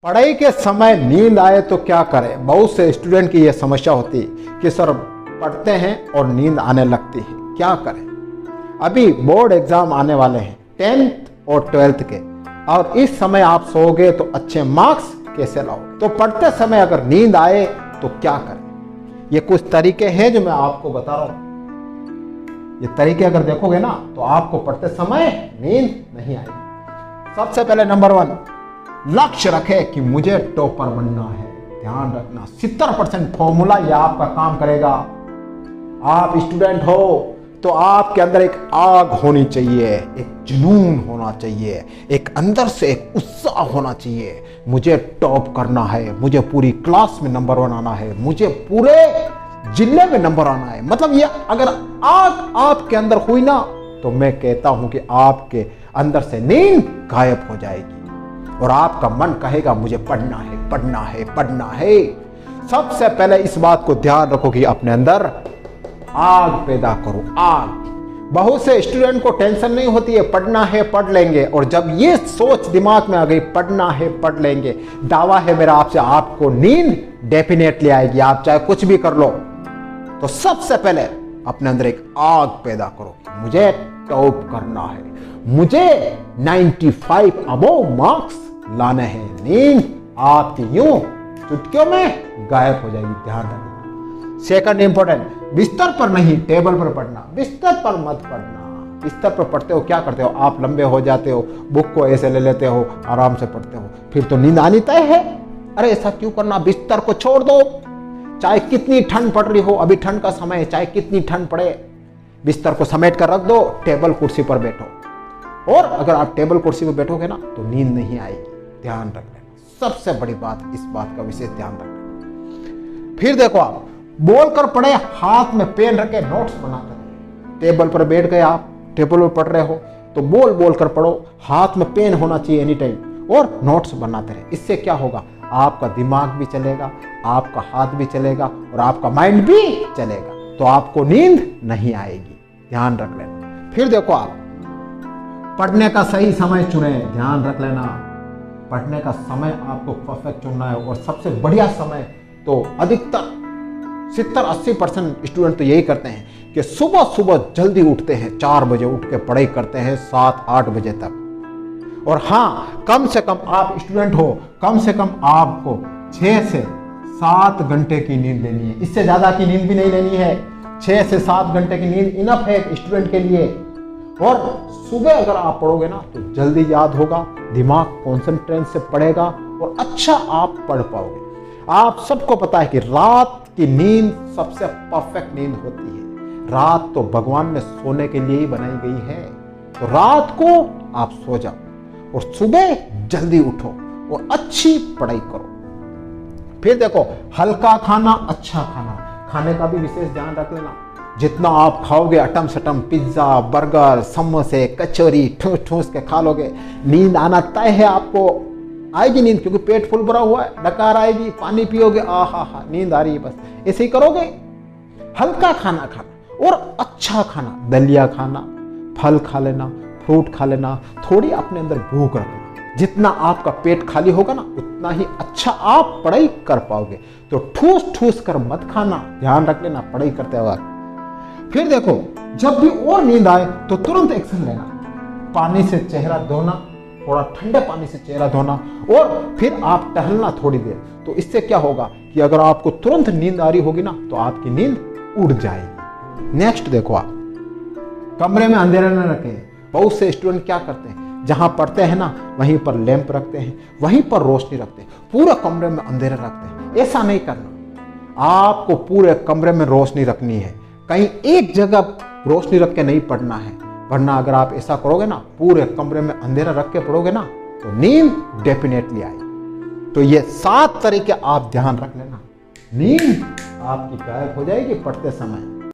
पढ़ाई के समय नींद आए तो क्या करें। बहुत से स्टूडेंट की यह समस्या होती है कि सर पढ़ते हैं और नींद आने लगती है, क्या करें। अभी बोर्ड एग्जाम आने वाले हैं 10th और 12th के, और इस समय आप सोओगे तो अच्छे मार्क्स कैसे लाओगे। तो पढ़ते समय अगर नींद आए तो क्या करें। ये कुछ तरीके हैं जो मैं आपको बता रहा हूं। ये तरीके अगर देखोगे ना तो आपको पढ़ते समय नींद नहीं आएगी। सबसे पहले नंबर 1, लक्ष्य रखे कि मुझे टॉपर बनना है। ध्यान रखना 70% फॉर्मूला ये आपका काम करेगा। आप स्टूडेंट हो तो आपके अंदर एक आग होनी चाहिए, एक जुनून होना चाहिए, एक अंदर से एक उत्साह होना चाहिए। मुझे टॉप करना है, मुझे पूरी क्लास में नंबर 1 आना है, मुझे पूरे जिले में नंबर आना है। मतलब ये अगर आग आपके अंदर हुई ना तो मैं कहता हूं कि आपके अंदर से नींद गायब हो जाएगी और आपका मन कहेगा मुझे पढ़ना है, पढ़ना है, पढ़ना है। सबसे पहले इस बात को ध्यान रखो कि अपने अंदर आग पैदा करो, आग। बहुत से स्टूडेंट को टेंशन नहीं होती है, पढ़ना है पढ़ लेंगे, और जब ये सोच दिमाग में आ गई पढ़ना है पढ़ लेंगे, दावा है मेरा आपसे, आपको नींद डेफिनेटली आएगी, आप चाहे कुछ भी कर लो। तो सबसे पहले अपने अंदर एक आग पैदा करो, मुझे टॉप करना है, मुझे 95 अबव मार्क्स लाने हैं। नींद आपकी यूं चुटकियों में गायब हो जाएगी, ध्यान रखना। सेकंड इंपॉर्टेंट, बिस्तर पर नहीं टेबल पर पढ़ना। बिस्तर पर मत पढ़ना। बिस्तर पर पढ़ते हो क्या करते हो, आप लंबे हो जाते हो, बुक को ऐसे ले लेते हो, आराम से पढ़ते हो, फिर तो नींद आनी तय है। अरे ऐसा क्यों करना, बिस्तर को छोड़ दो। चाहे कितनी ठंड पड़ रही हो, अभी ठंड का समय है, चाहे कितनी ठंड पड़े, बिस्तर को समेट कर रख दो, टेबल कुर्सी पर बैठो। और अगर आप टेबल कुर्सी पर बैठोगे ना तो नींद नहीं आएगी, ध्यान रख लेना। सबसे बड़ी बात, इस बात का विशेष ध्यान रखना। फिर देखो, आप बोल कर पढ़े, हाथ में पेन रखे नोट्स बनाते रहे। टेबल पर बैठ गए, आप टेबल पर पढ़ रहे हो तो बोल बोल कर पढ़ो, हाथ में पेन होना चाहिए एनी टाइम, और नोट्स बनाते रहे। इससे क्या होगा, आपका दिमाग भी चलेगा, आपका हाथ भी चलेगा और आपका माइंड भी चलेगा, तो आपको नींद नहीं आएगी, ध्यान रख लेना। फिर देखो, आप पढ़ने का सही समय चुने, ध्यान रख लेना। पढ़ने का समय आपको परफेक्ट चुनना है, और सबसे बढ़िया समय तो अधिकतर 70-80% स्टूडेंट तो यही करते हैं कि सुबह सुबह जल्दी उठते हैं, 4 बजे उठ के पढ़ाई करते हैं 7-8 बजे तक। और हाँ, कम से कम आप स्टूडेंट हो, कम से कम आपको 6 से 7 घंटे की नींद लेनी है। इससे ज्यादा की नींद भी नहीं लेनी है। 6 से 7 घंटे की नींद इनफ है एक स्टूडेंट के लिए। और सुबह अगर आप पढ़ोगे ना तो जल्दी याद होगा, दिमाग कॉन्सेंट्रेशन से पढ़ेगा और अच्छा आप पढ़ पाओगे। आप सबको पता है कि रात की नींद सबसे परफेक्ट नींद होती है। रात तो भगवान ने सोने के लिए ही बनाई गई है, तो रात को आप सो जाओ और सुबह जल्दी उठो और अच्छी पढ़ाई करो। फिर देखो, हल्का खाना, अच्छा खाना, खाने का भी विशेष ध्यान रख लेना। जितना आप खाओगे अटम सटम, पिज्जा, बर्गर, समोसे, कचौरी ठूस ठूस के खा लोगे, नींद आना तय है। आपको आएगी नींद, क्योंकि पेट फुल भरा हुआ है, डकार आएगी, पानी पियोगे, आहा नींद आ रही है, बस ऐसे ही करोगे। हल्का खाना खाना और अच्छा खाना, दलिया खाना, फल खा लेना, फ्रूट खा लेना, थोड़ी अपने अंदर भूख रखना। जितना आपका पेट खाली होगा ना उतना ही अच्छा आप पढ़ाई कर पाओगे। तो ठूस ठूस कर मत खाना, ध्यान रख लेना पढ़ाई करते वक्त। फिर देखो, जब भी और नींद आए तो तुरंत एक्शन लेना। पानी से चेहरा धोना, थोड़ा ठंडे पानी से चेहरा धोना, और फिर आप टहलना थोड़ी देर। तो इससे क्या होगा कि अगर आपको तुरंत नींद आ रही होगी ना तो आपकी नींद उड़ जाएगी। नेक्स्ट देखो, आप कमरे में अंधेरा न रखें। बहुत से स्टूडेंट क्या करते हैं, जहां पढ़ते हैं ना वहीं पर लैंप रखते हैं, वहीं पर रोशनी रखते हैं, पूरा कमरे में अंधेरा रखते हैं। ऐसा नहीं करना। आपको पूरे कमरे में रोशनी रखनी है, कहीं एक जगह रोशनी रख के नहीं पढ़ना है, वरना अगर आप ऐसा करोगे ना, पूरे कमरे में अंधेरा रख के पढ़ोगे ना तो नींद डेफिनेटली आएगी। तो ये 7 तरीके आप ध्यान रख लेना, नींद आपकी गायब हो जाएगी पढ़ते समय।